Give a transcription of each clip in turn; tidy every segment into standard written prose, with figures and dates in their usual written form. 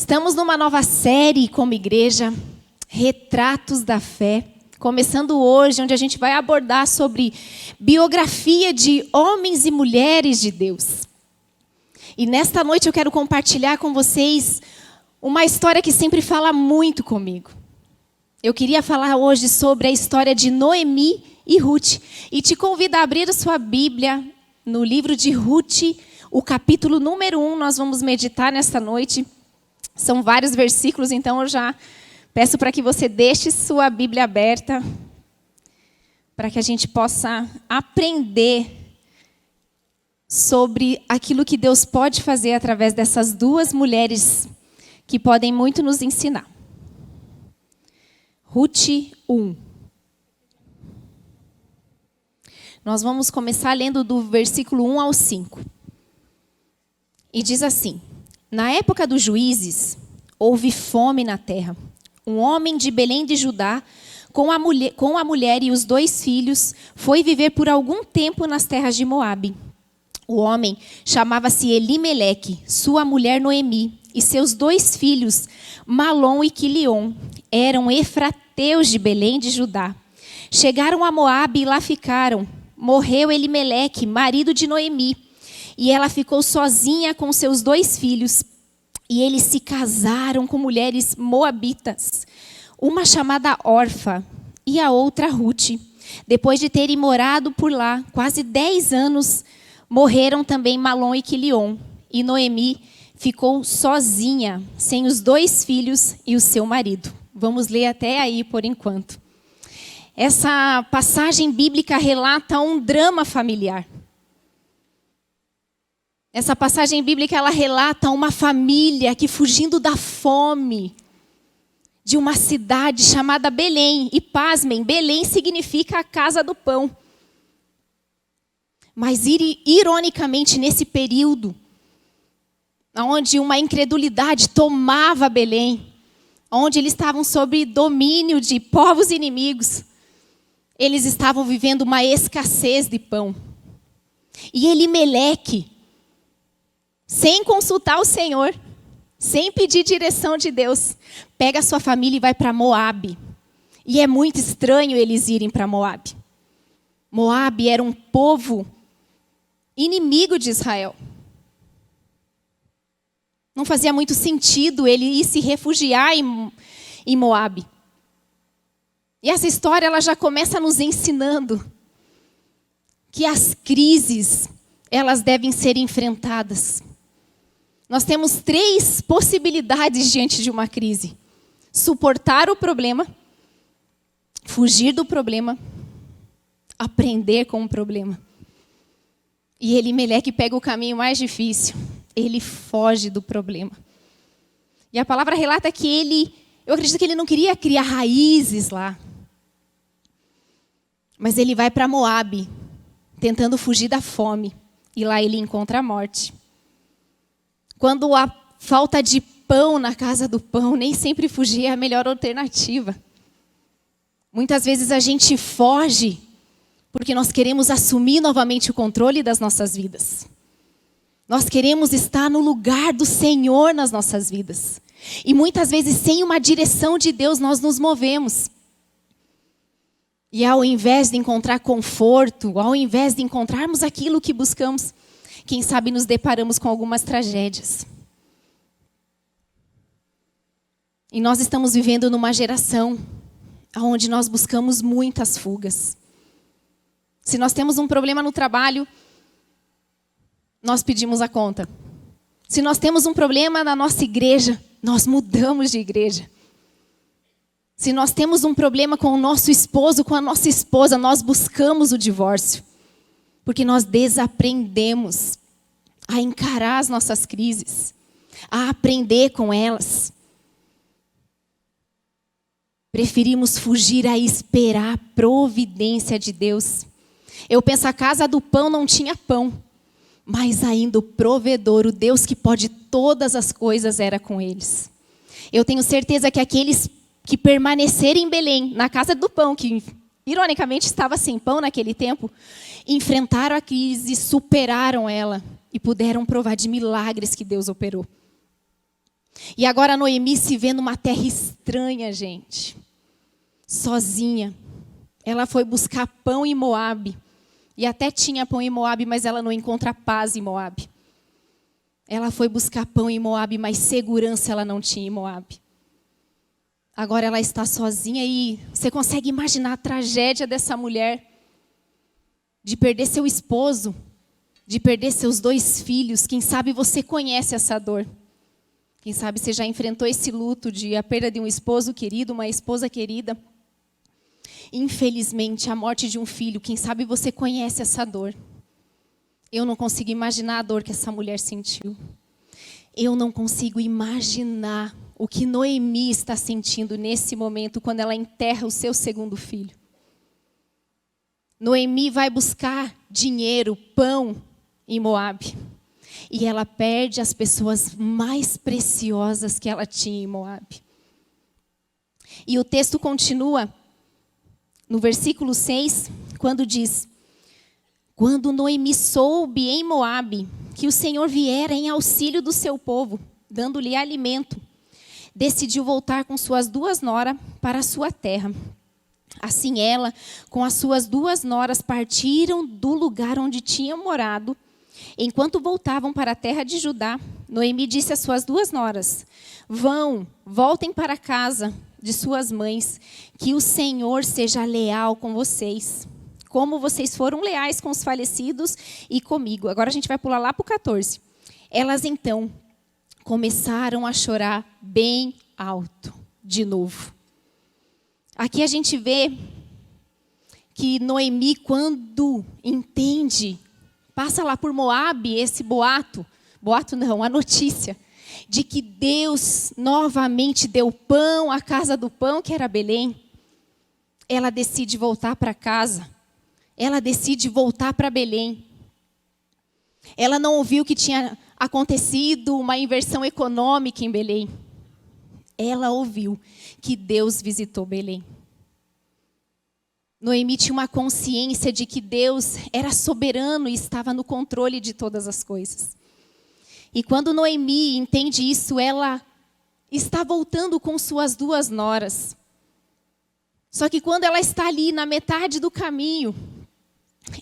Estamos numa nova série como igreja, Retratos da Fé, começando hoje, onde a gente vai abordar sobre biografia de homens e mulheres de Deus. E nesta noite eu quero compartilhar com vocês uma história que sempre fala muito comigo. Eu queria falar hoje sobre a história de Noemi e Ruth. E te convido a abrir a sua Bíblia no livro de Ruth, o capítulo número 1, nós vamos meditar nesta noite. São vários versículos, então eu já peço para que você deixe sua Bíblia aberta, para que a gente possa aprender sobre aquilo que Deus pode fazer através dessas duas mulheres que podem muito nos ensinar. Ruth 1. Nós vamos começar lendo do versículo 1 ao 5. E diz assim: Na época dos juízes, houve fome na terra. Um homem de Belém de Judá, com a mulher e os 2 filhos, foi viver por algum tempo nas terras de Moabe. O homem chamava-se Elimeleque, sua mulher Noemi, e seus 2 filhos, Malom e Quilion, eram efrateus de Belém de Judá. Chegaram a Moabe e lá ficaram. Morreu Elimeleque, marido de Noemi, e ela ficou sozinha com seus 2 filhos. E eles se casaram com mulheres moabitas, uma chamada Orfa e a outra Ruth. Depois de terem morado por lá quase 10 anos, morreram também Malom e Quilion. E Noemi ficou sozinha, sem os 2 filhos e o seu marido. Vamos ler até aí por enquanto. Essa passagem bíblica relata um drama familiar. Essa passagem bíblica, ela relata uma família que, fugindo da fome de uma cidade chamada Belém. E pasmem, Belém significa a casa do pão. Mas, ironicamente, nesse período, onde uma incredulidade tomava Belém, onde eles estavam sob domínio de povos inimigos, eles estavam vivendo uma escassez de pão. E Elimeleque, sem consultar o Senhor, sem pedir direção de Deus, pega a sua família e vai para Moabe. E é muito estranho eles irem para Moabe. Moabe era um povo inimigo de Israel. Não fazia muito sentido ele ir se refugiar em Moabe. E essa história ela já começa nos ensinando que as crises, elas devem ser enfrentadas. Nós temos 3 possibilidades diante de uma crise: suportar o problema, fugir do problema, aprender com o problema. E Elimeleque pega o caminho mais difícil. Ele foge do problema. E a palavra relata que eu acredito que ele não queria criar raízes lá. Mas ele vai para Moabe, tentando fugir da fome. E lá ele encontra a morte. Quando há falta de pão na casa do pão, nem sempre fugir é a melhor alternativa. Muitas vezes a gente foge porque nós queremos assumir novamente o controle das nossas vidas. Nós queremos estar no lugar do Senhor nas nossas vidas. E muitas vezes, sem uma direção de Deus, nós nos movemos. E ao invés de encontrar conforto, ao invés de encontrarmos aquilo que buscamos, quem sabe nos deparamos com algumas tragédias. E nós estamos vivendo numa geração onde nós buscamos muitas fugas. Se nós temos um problema no trabalho, nós pedimos a conta. Se nós temos um problema na nossa igreja, nós mudamos de igreja. Se nós temos um problema com o nosso esposo, com a nossa esposa, nós buscamos o divórcio. Porque nós desaprendemos a encarar as nossas crises, a aprender com elas. Preferimos fugir a esperar a providência de Deus. Eu penso, a casa do pão não tinha pão, mas ainda o provedor, o Deus que pode todas as coisas, era com eles. Eu tenho certeza que aqueles que permanecerem em Belém, na casa do pão, que ironicamente estava sem pão naquele tempo, enfrentaram a crise, superaram ela e puderam provar de milagres que Deus operou. E agora Noemi se vê numa terra estranha, gente. Sozinha. Ela foi buscar pão em Moabe. E até tinha pão em Moabe, mas ela não encontra paz em Moabe. Ela foi buscar pão em Moabe, mas segurança ela não tinha em Moabe. Agora ela está sozinha e você consegue imaginar a tragédia dessa mulher de perder seu esposo, de perder seus 2 filhos. Quem sabe você conhece essa dor. Quem sabe você já enfrentou esse luto de a perda de um esposo querido, uma esposa querida. Infelizmente, a morte de um filho. Quem sabe você conhece essa dor. Eu não consigo imaginar a dor que essa mulher sentiu. Eu não consigo imaginar o que Noemi está sentindo nesse momento, quando ela enterra o seu 2º filho. Noemi vai buscar dinheiro, pão em Moabe. E ela perde as pessoas mais preciosas que ela tinha em Moabe. E o texto continua no versículo 6, quando diz: quando Noemi soube em Moabe que o Senhor viera em auxílio do seu povo, dando-lhe alimento, decidiu voltar com suas 2 noras para a sua terra. Assim ela, com as suas 2 noras, partiram do lugar onde tinham morado. Enquanto voltavam para a terra de Judá, Noemi disse às suas 2 noras: voltem para a casa de suas mães, que o Senhor seja leal com vocês, como vocês foram leais com os falecidos e comigo. Agora a gente vai pular lá para o 14. Elas então começaram a chorar bem alto, de novo. Aqui a gente vê que Noemi, quando entende, passa lá por Moabe esse boato não, a notícia, de que Deus novamente deu pão à casa do pão, que era Belém. Ela decide voltar para casa. Ela decide voltar para Belém. Ela não ouviu que tinha acontecido uma inversão econômica em Belém. Ela ouviu que Deus visitou Belém. Noemi tinha uma consciência de que Deus era soberano e estava no controle de todas as coisas. E quando Noemi entende isso, ela está voltando com suas 2 noras. Só que quando ela está ali na metade do caminho,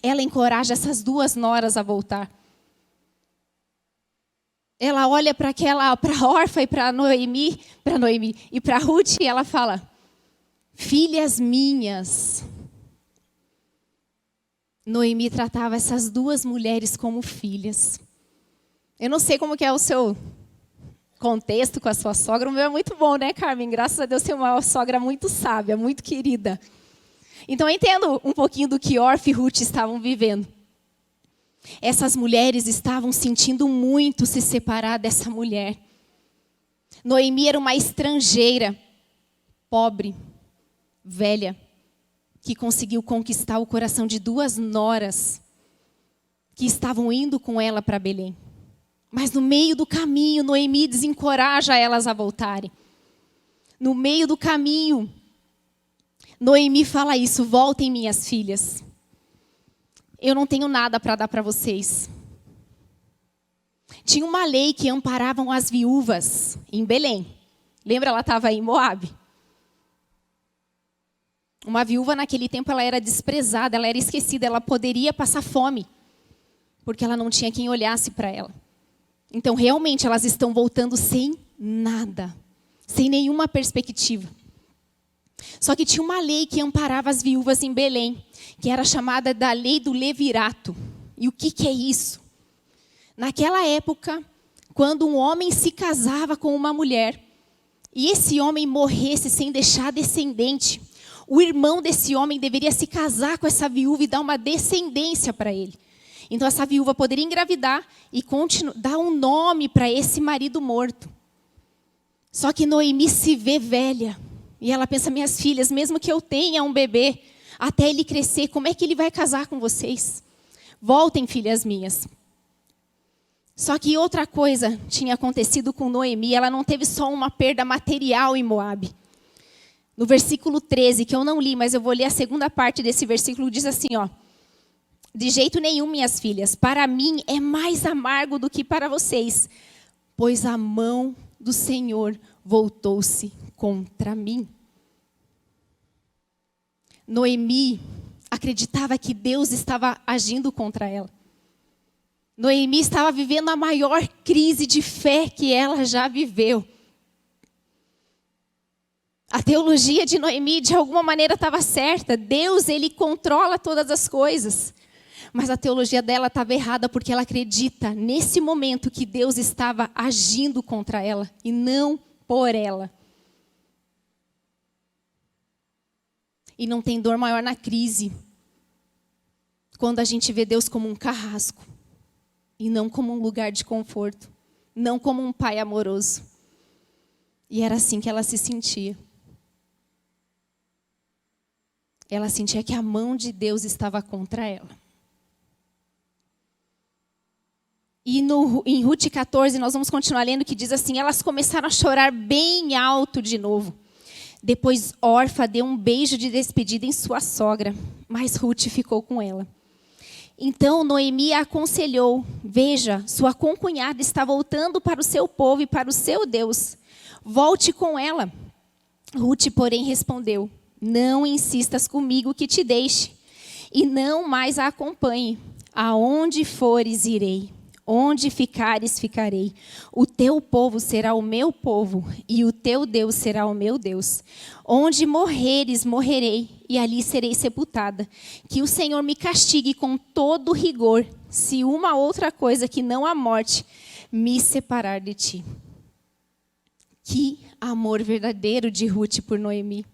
ela encoraja essas 2 noras a voltar. Ela olha para Orfa e para Noemi e para Ruth, e ela fala: filhas minhas. Noemi tratava essas 2 mulheres como filhas. Eu não sei como que é o seu contexto com a sua sogra. O meu é muito bom, né, Carmen? Graças a Deus tem uma sogra muito sábia, muito querida. Então eu entendo um pouquinho do que Orfa e Ruth estavam vivendo. Essas mulheres estavam sentindo muito se separar dessa mulher. Noemi era uma estrangeira, pobre, velha, que conseguiu conquistar o coração de 2 noras que estavam indo com ela para Belém. Mas no meio do caminho, Noemi desencoraja elas a voltarem. No meio do caminho, Noemi fala isso: voltem, minhas filhas. Eu não tenho nada para dar para vocês. Tinha uma lei que amparava as viúvas em Belém. Lembra, ela estava em Moabe. Uma viúva naquele tempo ela era desprezada, ela era esquecida, ela poderia passar fome, porque ela não tinha quem olhasse para ela. Então, realmente, elas estão voltando sem nada, sem nenhuma perspectiva. Só que tinha uma lei que amparava as viúvas em Belém, que era chamada da lei do levirato. E o que é isso? Naquela época, quando um homem se casava com uma mulher, e esse homem morresse sem deixar descendente, o irmão desse homem deveria se casar com essa viúva e dar uma descendência para ele. Então essa viúva poderia engravidar e dar um nome para esse marido morto. Só que Noemi se vê velha. E ela pensa: minhas filhas, mesmo que eu tenha um bebê, até ele crescer, como é que ele vai casar com vocês? Voltem, filhas minhas. Só que outra coisa tinha acontecido com Noemi. Ela não teve só uma perda material em Moabe. No versículo 13, que eu não li, mas eu vou ler a segunda parte desse versículo, diz assim, ó: de jeito nenhum, minhas filhas, para mim é mais amargo do que para vocês, pois a mão do Senhor voltou-se contra mim. Noemi acreditava que Deus estava agindo contra ela. Noemi estava vivendo a maior crise de fé que ela já viveu. A teologia de Noemi, de alguma maneira, estava certa. Deus, Ele controla todas as coisas. Mas a teologia dela estava errada porque ela acredita, nesse momento, que Deus estava agindo contra ela e não por ela. E não tem dor maior na crise quando a gente vê Deus como um carrasco e não como um lugar de conforto, não como um pai amoroso. E era assim que ela se sentia. Ela sentia que a mão de Deus estava contra ela. E em Ruth 14, nós vamos continuar lendo, que diz assim: elas começaram a chorar bem alto de novo. Depois Orfa deu um beijo de despedida em sua sogra, mas Ruth ficou com ela. Então Noemi a aconselhou: veja, sua concunhada está voltando para o seu povo e para o seu Deus. Volte com ela. Ruth, porém, respondeu: não insistas comigo que te deixe, e não mais a acompanhe. Aonde fores, irei. Onde ficares, ficarei. O teu povo será o meu povo, e o teu Deus será o meu Deus. Onde morreres, morrerei, e ali serei sepultada. Que o Senhor me castigue com todo rigor, se uma outra coisa que não a morte me separar de ti. Que amor verdadeiro de Ruth por Noemi.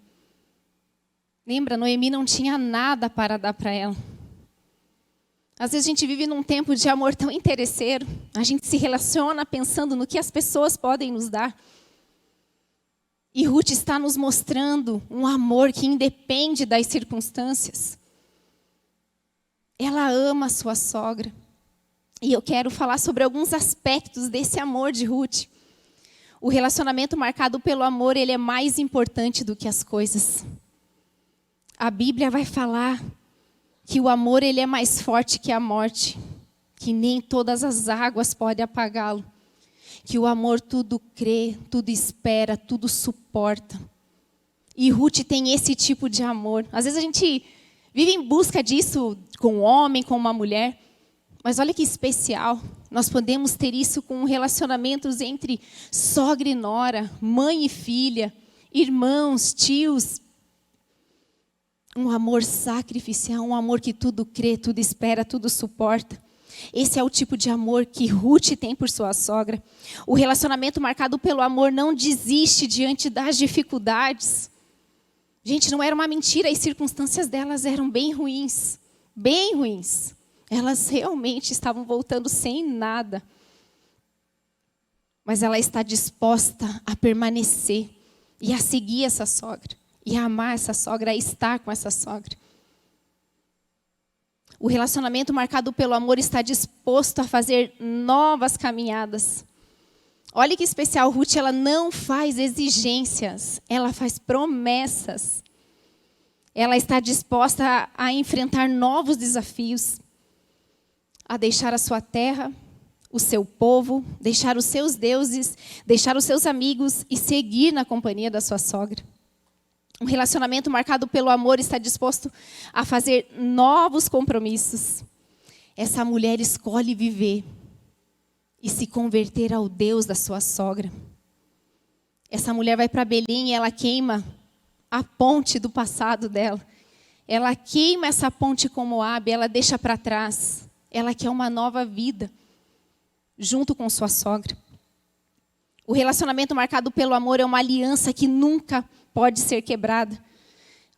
Lembra, Noemi não tinha nada para dar para ela. Às vezes a gente vive num tempo de amor tão interesseiro. A gente se relaciona pensando no que as pessoas podem nos dar. E Ruth está nos mostrando um amor que independe das circunstâncias. Ela ama a sua sogra. E eu quero falar sobre alguns aspectos desse amor de Ruth. O relacionamento marcado pelo amor, ele é mais importante do que as coisas. A Bíblia vai falar que o amor, ele é mais forte que a morte, que nem todas as águas podem apagá-lo, que o amor tudo crê, tudo espera, tudo suporta. E Ruth tem esse tipo de amor. Às vezes a gente vive em busca disso com um homem, com uma mulher, mas olha que especial, nós podemos ter isso com relacionamentos entre sogra e nora, mãe e filha, irmãos, tios. Um amor sacrificial, um amor que tudo crê, tudo espera, tudo suporta. Esse é o tipo de amor que Ruth tem por sua sogra. O relacionamento marcado pelo amor não desiste diante das dificuldades. Gente, não era uma mentira, as circunstâncias delas eram bem ruins. Bem ruins. Elas realmente estavam voltando sem nada. Mas ela está disposta a permanecer e a seguir essa sogra. E a amar essa sogra, a estar com essa sogra. O relacionamento marcado pelo amor está disposto a fazer novas caminhadas. Olha que especial, Ruth, ela não faz exigências, ela faz promessas. Ela está disposta a enfrentar novos desafios, a deixar a sua terra, o seu povo, deixar os seus deuses, deixar os seus amigos e seguir na companhia da sua sogra. Um relacionamento marcado pelo amor está disposto a fazer novos compromissos. Essa mulher escolhe viver e se converter ao Deus da sua sogra. Essa mulher vai para Belém e ela queima a ponte do passado dela. Ela queima essa ponte com Moabe, ela deixa para trás. Ela quer uma nova vida junto com sua sogra. O relacionamento marcado pelo amor é uma aliança que nunca pode ser quebrada.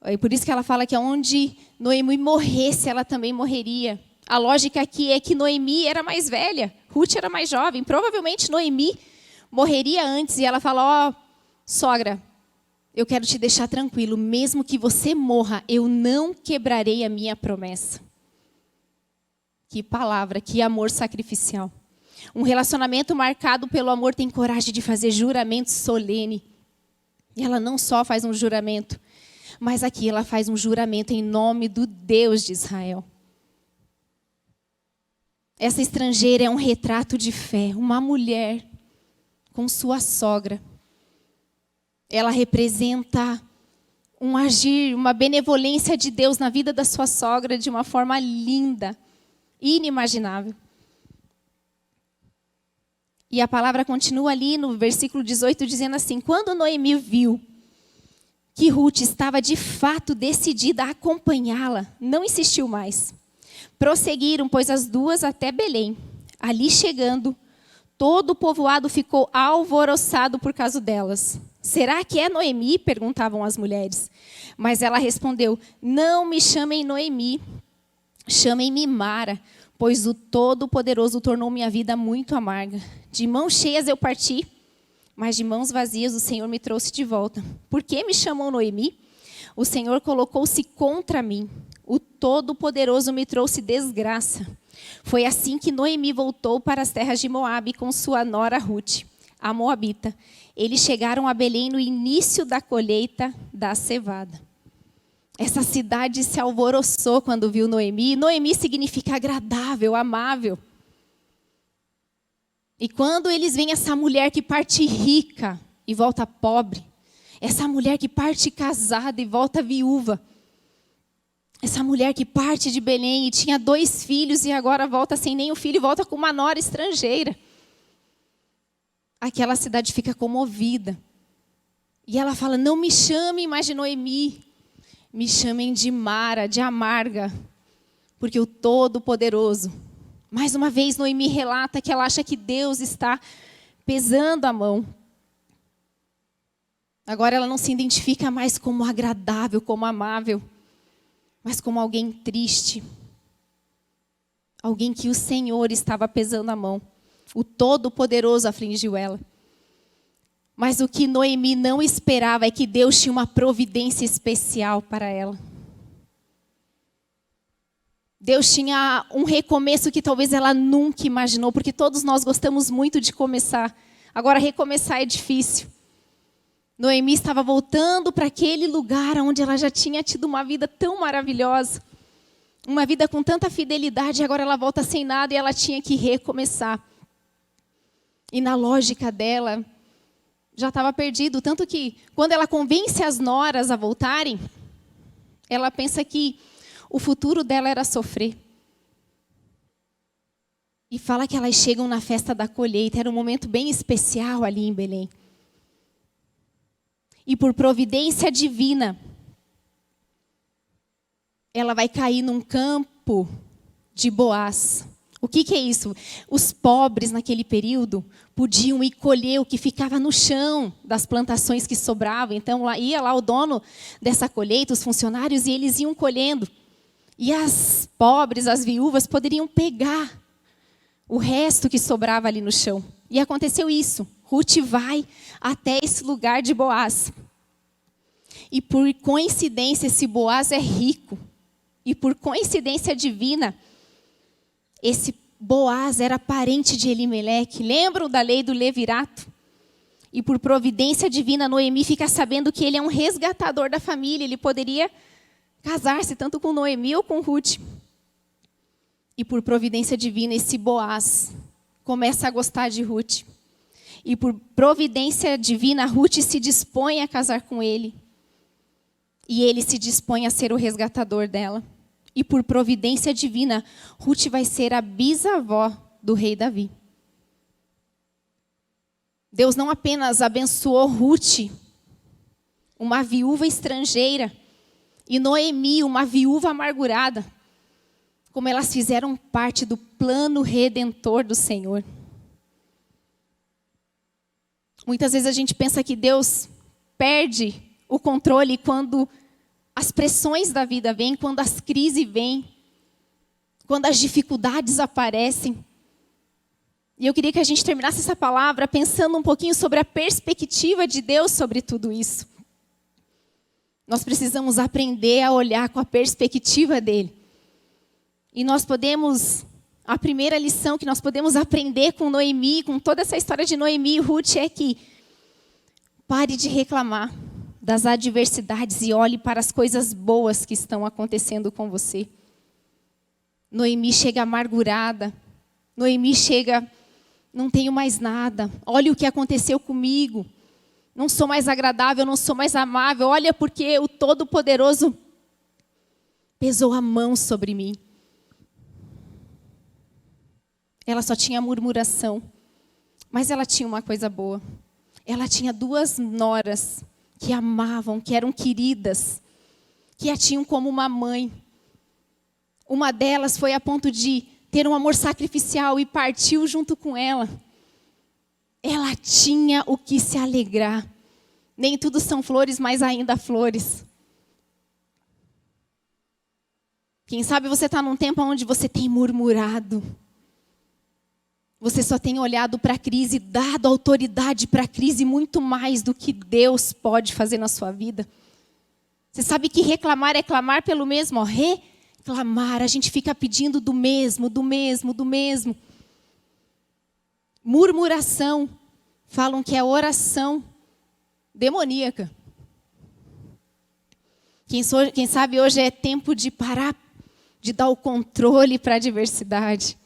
É por isso que ela fala que onde Noemi morresse, ela também morreria. A lógica aqui é que Noemi era mais velha, Ruth era mais jovem. Provavelmente Noemi morreria antes. E ela fala: ó, sogra, eu quero te deixar tranquilo. Mesmo que você morra, eu não quebrarei a minha promessa. Que palavra, que amor sacrificial. Um relacionamento marcado pelo amor tem coragem de fazer juramento solene. E ela não só faz um juramento, mas aqui ela faz um juramento em nome do Deus de Israel. Essa estrangeira é um retrato de fé, uma mulher com sua sogra. Ela representa um agir, uma benevolência de Deus na vida da sua sogra de uma forma linda, inimaginável. E a palavra continua ali no versículo 18, dizendo assim: quando Noemi viu que Ruth estava de fato decidida a acompanhá-la, não insistiu mais. Prosseguiram, pois, as duas até Belém. Ali chegando, todo o povoado ficou alvoroçado por causa delas. Será que é Noemi? Perguntavam as mulheres. Mas ela respondeu: não me chamem Noemi, chamem-me Mara, pois o Todo-Poderoso tornou minha vida muito amarga. De mãos cheias eu parti, mas de mãos vazias o Senhor me trouxe de volta. Por que me chamam Noemi? O Senhor colocou-se contra mim. O Todo-Poderoso me trouxe desgraça. Foi assim que Noemi voltou para as terras de Moabe com sua nora Ruth, a moabita. Eles chegaram a Belém no início da colheita da cevada. Essa cidade se alvoroçou quando viu Noemi. Noemi significa agradável, amável. E quando eles veem essa mulher que parte rica e volta pobre, essa mulher que parte casada e volta viúva, essa mulher que parte de Belém e tinha 2 filhos e agora volta sem nenhum filho e volta com uma nora estrangeira, aquela cidade fica comovida. E ela fala: não me chamem mais de Noemi, me chamem de Mara, de amarga, porque o Todo-Poderoso. Mais uma vez, Noemi relata que ela acha que Deus está pesando a mão. Agora ela não se identifica mais como agradável, como amável, mas como alguém triste. Alguém que o Senhor estava pesando a mão. O Todo-Poderoso afligiu ela. Mas o que Noemi não esperava é que Deus tinha uma providência especial para ela. Deus tinha um recomeço que talvez ela nunca imaginou, porque todos nós gostamos muito de começar. Agora, recomeçar é difícil. Noemi estava voltando para aquele lugar onde ela já tinha tido uma vida tão maravilhosa, uma vida com tanta fidelidade, e agora ela volta sem nada e ela tinha que recomeçar. E na lógica dela, já estava perdido, tanto que quando ela convence as noras a voltarem, ela pensa que o futuro dela era sofrer. E fala que elas chegam na festa da colheita. Era um momento bem especial ali em Belém. E por providência divina, ela vai cair num campo de Boaz. O que é isso? Os pobres naquele período podiam ir colher o que ficava no chão das plantações que sobravam. Então ia lá o dono dessa colheita, os funcionários, e eles iam colhendo. E as pobres, as viúvas, poderiam pegar o resto que sobrava ali no chão. E aconteceu isso. Ruth vai até esse lugar de Boaz. E por coincidência, esse Boaz é rico. E por coincidência divina, esse Boaz era parente de Elimeleque. Lembram da lei do levirato? E por providência divina, Noemi fica sabendo que ele é um resgatador da família. Ele poderia casar-se tanto com Noemi ou com Ruth. E por providência divina, esse Boaz começa a gostar de Ruth. E por providência divina, Ruth se dispõe a casar com ele. E ele se dispõe a ser o resgatador dela. E por providência divina, Ruth vai ser a bisavó do rei Davi. Deus não apenas abençoou Ruth, uma viúva estrangeira, e Noemi, uma viúva amargurada, como elas fizeram parte do plano redentor do Senhor. Muitas vezes a gente pensa que Deus perde o controle quando as pressões da vida vêm, quando as crises vêm, quando as dificuldades aparecem. E eu queria que a gente terminasse essa palavra pensando um pouquinho sobre a perspectiva de Deus sobre tudo isso. Nós precisamos aprender a olhar com a perspectiva dele. E nós podemos, a primeira lição que nós podemos aprender com Noemi, com toda essa história de Noemi e Ruth, é que pare de reclamar das adversidades e olhe para as coisas boas que estão acontecendo com você. Noemi chega amargurada, Noemi chega Não tenho mais nada. Olha o que aconteceu comigo. Não sou mais agradável, não sou mais amável. Olha porque o Todo-Poderoso pesou a mão sobre mim. Ela só tinha murmuração. Mas ela tinha uma coisa boa. Ela tinha 2 noras que amavam, que eram queridas, que a tinham como uma mãe. Uma delas foi a ponto de ter um amor sacrificial e partiu junto com ela. Ela tinha o que se alegrar. Nem tudo são flores, mas ainda flores. Quem sabe você está num tempo onde você tem murmurado. Você só tem olhado para a crise, dado autoridade para a crise muito mais do que Deus pode fazer na sua vida. Você sabe que reclamar é clamar pelo mesmo, ó, reclamar, a gente fica pedindo do mesmo, do mesmo, do mesmo. Murmuração, falam que é oração demoníaca. Quem sabe hoje é tempo de parar, de dar o controle para a adversidade.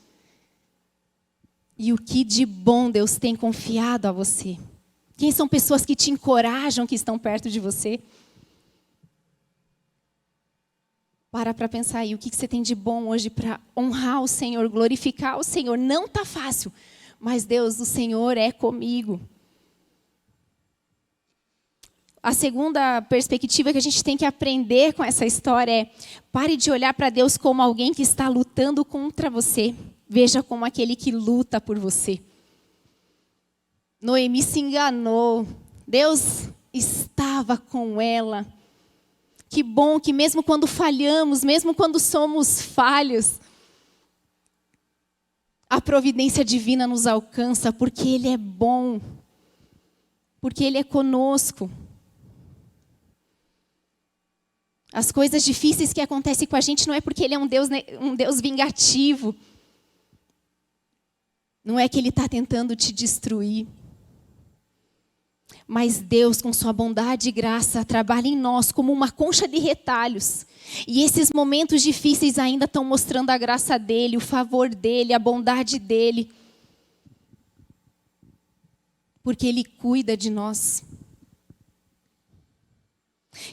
E o que de bom Deus tem confiado a você? Quem são pessoas que te encorajam, que estão perto de você? Para pensar aí, o que você tem de bom hoje para honrar o Senhor, glorificar o Senhor. Não está fácil, mas Deus, o Senhor é comigo. A segunda perspectiva que a gente tem que aprender com essa história é: pare de olhar para Deus como alguém que está lutando contra você. Veja como aquele que luta por você. Noemi se enganou. Deus estava com ela. Que bom que mesmo quando falhamos, mesmo quando somos falhos, a providência divina nos alcança, porque Ele é bom. Porque Ele é conosco. As coisas difíceis que acontecem com a gente não é porque Ele é um Deus vingativo. Não é que Ele está tentando te destruir. Mas Deus, com sua bondade e graça, trabalha em nós como uma concha de retalhos. E esses momentos difíceis ainda estão mostrando a graça dEle, o favor dEle, a bondade dEle. Porque Ele cuida de nós.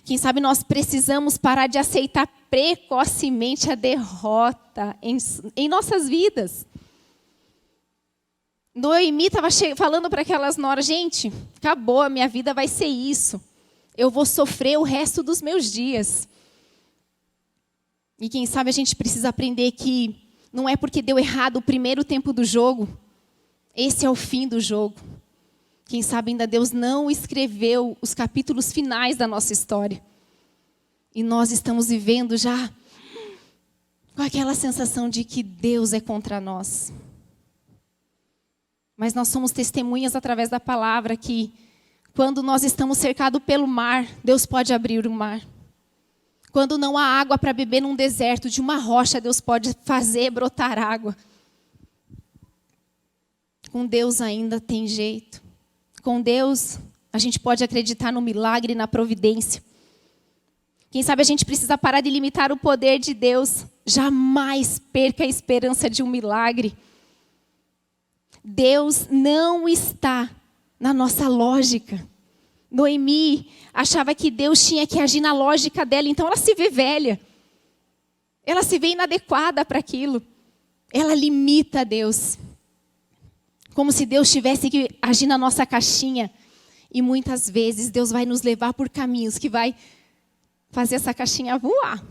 Quem sabe nós precisamos parar de aceitar precocemente a derrota em nossas vidas. Noemi estava falando para aquelas noras: gente, acabou, a minha vida vai ser isso. Eu vou sofrer o resto dos meus dias. E quem sabe a gente precisa aprender que não é porque deu errado o primeiro tempo do jogo, esse é o fim do jogo. Quem sabe ainda Deus não escreveu os capítulos finais da nossa história. E nós estamos vivendo já com aquela sensação de que Deus é contra nós. Mas nós somos testemunhas através da palavra que quando nós estamos cercados pelo mar, Deus pode abrir o mar. Quando não há água para beber num deserto, de uma rocha, Deus pode fazer brotar água. Com Deus ainda tem jeito. Com Deus, a gente pode acreditar no milagre e na providência. Quem sabe a gente precisa parar de limitar o poder de Deus. Jamais perca a esperança de um milagre. Deus não está na nossa lógica. Noemi achava que Deus tinha que agir na lógica dela, então ela se vê velha. Ela se vê inadequada para aquilo. Ela limita Deus. Como se Deus tivesse que agir na nossa caixinha. E muitas vezes Deus vai nos levar por caminhos que vai fazer essa caixinha voar.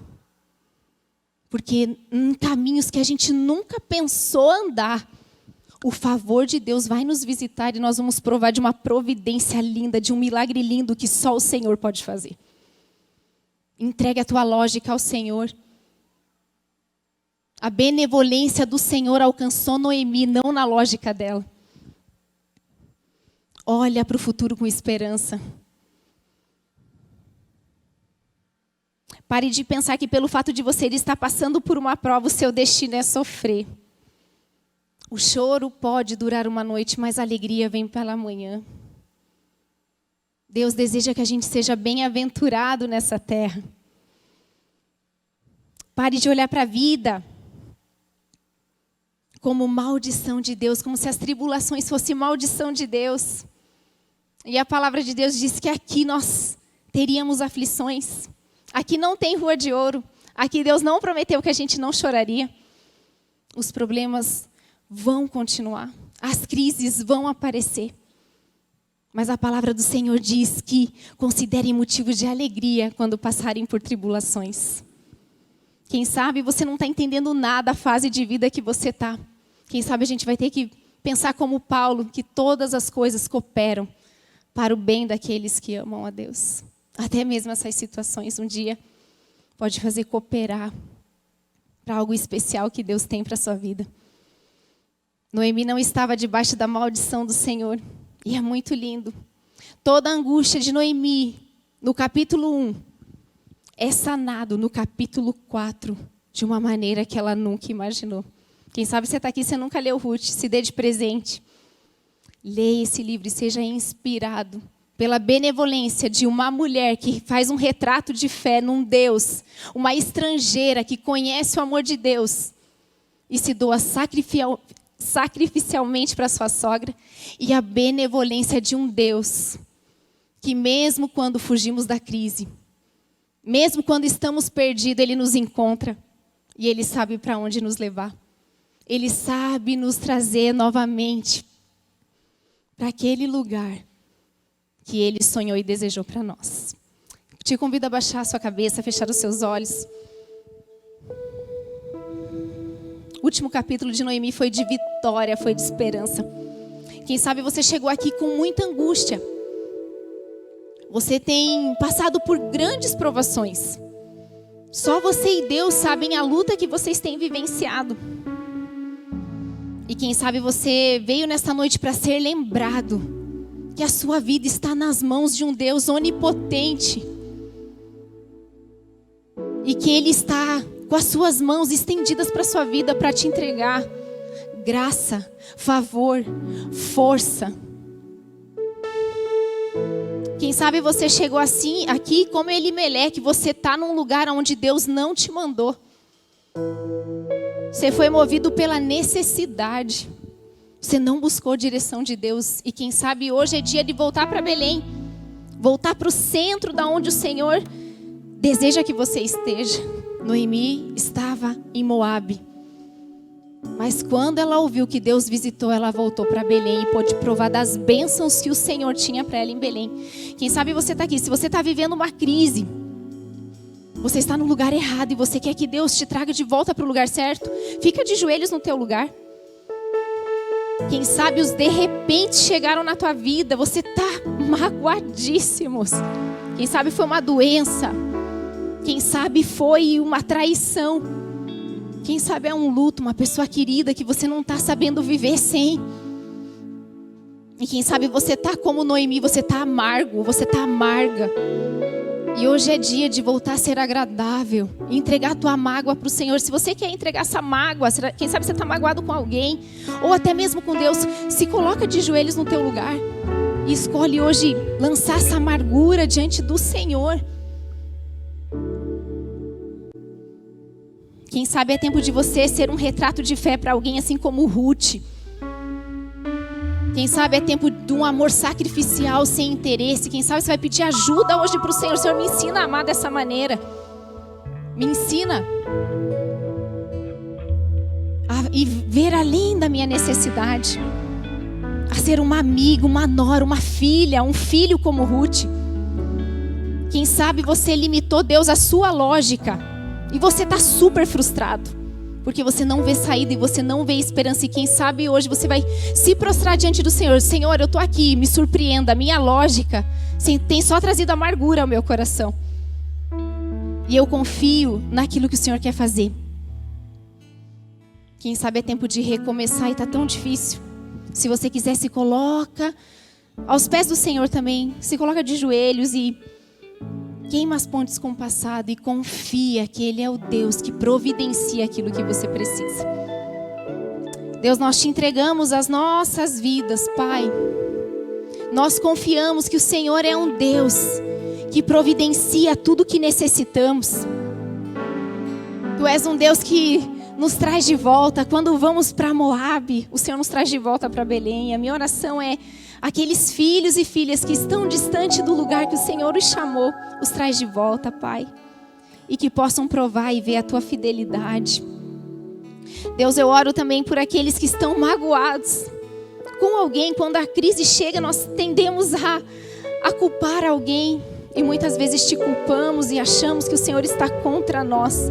Porque em caminhos que a gente nunca pensou andar, o favor de Deus vai nos visitar e nós vamos provar de uma providência linda, de um milagre lindo que só o Senhor pode fazer. Entregue a tua lógica ao Senhor. A benevolência do Senhor alcançou Noemi, não na lógica dela. Olha para o futuro com esperança. Pare de pensar que pelo fato de você estar passando por uma prova, o seu destino é sofrer. O choro pode durar uma noite, mas a alegria vem pela manhã. Deus deseja que a gente seja bem-aventurado nessa terra. Pare de olhar para a vida como maldição de Deus, como se as tribulações fossem maldição de Deus. E a palavra de Deus diz que aqui nós teríamos aflições. Aqui não tem rua de ouro. Aqui Deus não prometeu que a gente não choraria. Os problemas vão continuar. As crises vão aparecer. Mas a palavra do Senhor diz que considerem motivos de alegria quando passarem por tribulações. Quem sabe você não está entendendo nada da fase de vida que você está. Quem sabe a gente vai ter que pensar como Paulo, que todas as coisas cooperam para o bem daqueles que amam a Deus. Até mesmo essas situações um dia pode fazer cooperar para algo especial que Deus tem para a sua vida. Noemi não estava debaixo da maldição do Senhor. E é muito lindo. Toda a angústia de Noemi, no capítulo 1, é sanado no capítulo 4, de uma maneira que ela nunca imaginou. Quem sabe você está aqui, você nunca leu Ruth, se dê de presente. Leia esse livro e seja inspirado pela benevolência de uma mulher que faz um retrato de fé num Deus, uma estrangeira que conhece o amor de Deus e se doa sacrificialmente para sua sogra, e a benevolência de um Deus que mesmo quando fugimos da crise, mesmo quando estamos perdidos, Ele nos encontra e Ele sabe para onde nos levar. Ele sabe nos trazer novamente para aquele lugar que Ele sonhou e desejou para nós. Te convido a baixar a sua cabeça, fechar os seus olhos. O último capítulo de Noemi foi de vitória, foi de esperança. Quem sabe você chegou aqui com muita angústia. Você tem passado por grandes provações. Só você e Deus sabem a luta que vocês têm vivenciado. E quem sabe você veio nesta noite para ser lembrado que a sua vida está nas mãos de um Deus onipotente. E que Ele está com as suas mãos estendidas para a sua vida para te entregar graça, favor, força. Quem sabe você chegou assim aqui como Elimeleque, você está num lugar onde Deus não te mandou. Você foi movido pela necessidade. Você não buscou a direção de Deus. E quem sabe hoje é dia de voltar para Belém. Voltar para o centro da onde o Senhor deseja que você esteja. Noemi estava em Moabe. Mas quando ela ouviu que Deus visitou, ela voltou para Belém e pôde provar das bênçãos que o Senhor tinha para ela em Belém. Quem sabe você está aqui. Se você está vivendo uma crise, você está no lugar errado e você quer que Deus te traga de volta para o lugar certo, fica de joelhos no teu lugar. Quem sabe os de repente chegaram na tua vida, você está magoadíssimo. Quem sabe foi uma doença. Quem sabe foi uma traição. Quem sabe é um luto, uma pessoa querida que você não está sabendo viver sem. E quem sabe você está como Noemi, você está amargo, você está amarga. E hoje é dia de voltar a ser agradável, e entregar a tua mágoa para o Senhor. Se você quer entregar essa mágoa, quem sabe você está magoado com alguém, ou até mesmo com Deus, se coloca de joelhos no teu lugar e escolhe hoje lançar essa amargura diante do Senhor. Quem sabe é tempo de você ser um retrato de fé para alguém, assim como Ruth. Quem sabe é tempo de um amor sacrificial sem interesse. Quem sabe você vai pedir ajuda hoje para o Senhor. Senhor, me ensina a amar dessa maneira. Me ensina a ver além da minha necessidade. A ser uma amiga, uma nora, uma filha, um filho como Ruth. Quem sabe você limitou Deus à sua lógica. E você está super frustrado. Porque você não vê saída e você não vê esperança. E quem sabe hoje você vai se prostrar diante do Senhor. Senhor, eu estou aqui, me surpreenda. A minha lógica tem só trazido amargura ao meu coração. E eu confio naquilo que o Senhor quer fazer. Quem sabe é tempo de recomeçar e está tão difícil. Se você quiser, se coloca aos pés do Senhor também. Se coloca de joelhos e queima as pontes com o passado e confia que Ele é o Deus que providencia aquilo que você precisa. Deus, nós te entregamos as nossas vidas, Pai. Nós confiamos que o Senhor é um Deus que providencia tudo o que necessitamos. Tu és um Deus que nos traz de volta. Quando vamos para Moabe, o Senhor nos traz de volta para Belém. E a minha oração é: aqueles filhos e filhas que estão distante do lugar que o Senhor os chamou, os traz de volta, Pai. E que possam provar e ver a Tua fidelidade. Deus, eu oro também por aqueles que estão magoados com alguém. Quando a crise chega, nós tendemos a culpar alguém. E muitas vezes te culpamos e achamos que o Senhor está contra nós.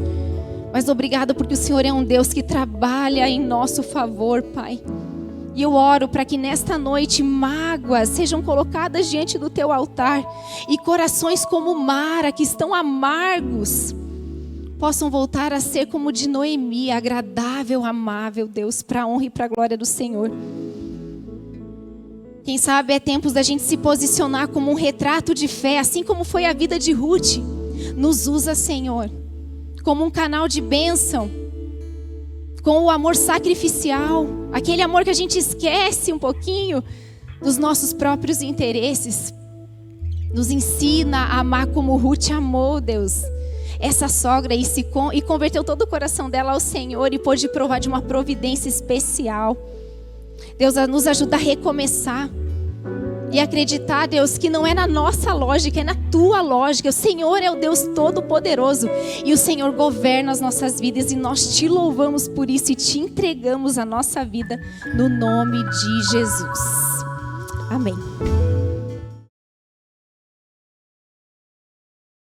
Mas obrigado porque o Senhor é um Deus que trabalha em nosso favor, Pai. E eu oro para que nesta noite mágoas sejam colocadas diante do Teu altar. E corações como Mara, que estão amargos, possam voltar a ser como de Noemi, agradável, amável, Deus, para a honra e para a glória do Senhor. Quem sabe é tempos da gente se posicionar como um retrato de fé, assim como foi a vida de Ruth. Nos usa, Senhor, como um canal de bênção, com o amor sacrificial, aquele amor que a gente esquece um pouquinho dos nossos próprios interesses. Nos ensina a amar como Ruth amou, Deus, essa sogra, e converteu todo o coração dela ao Senhor e pôde provar de uma providência especial. Deus, nos ajuda a recomeçar e acreditar, Deus, que não é na nossa lógica, é na Tua lógica. O Senhor é o Deus Todo-Poderoso e o Senhor governa as nossas vidas, e nós Te louvamos por isso e Te entregamos a nossa vida no nome de Jesus. Amém.